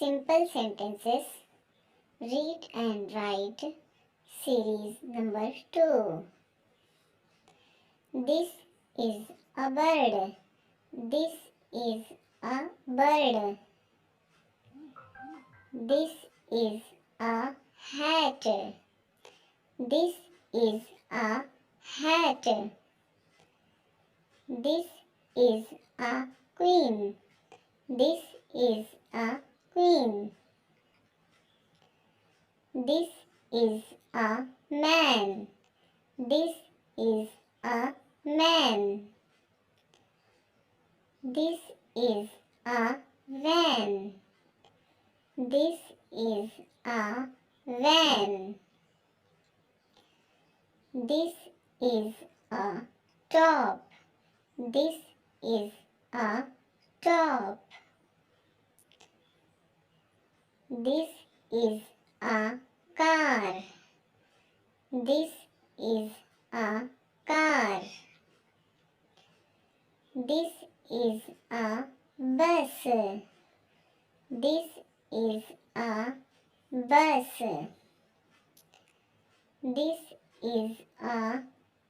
Simple Sentences Read and Write Series number 2. This is a bird. This is a bird. This is a hat. This is a hat. This is a queen. This is a queen. This is a man. This is a man. This is a van. This is a van. This is a top. This is a top. This is a car. This is a car. This is a bus. This is a bus. This is a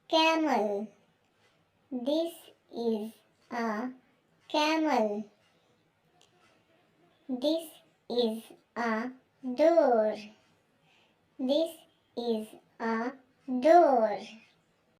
camel. This is a camel. This is a door. This is a door.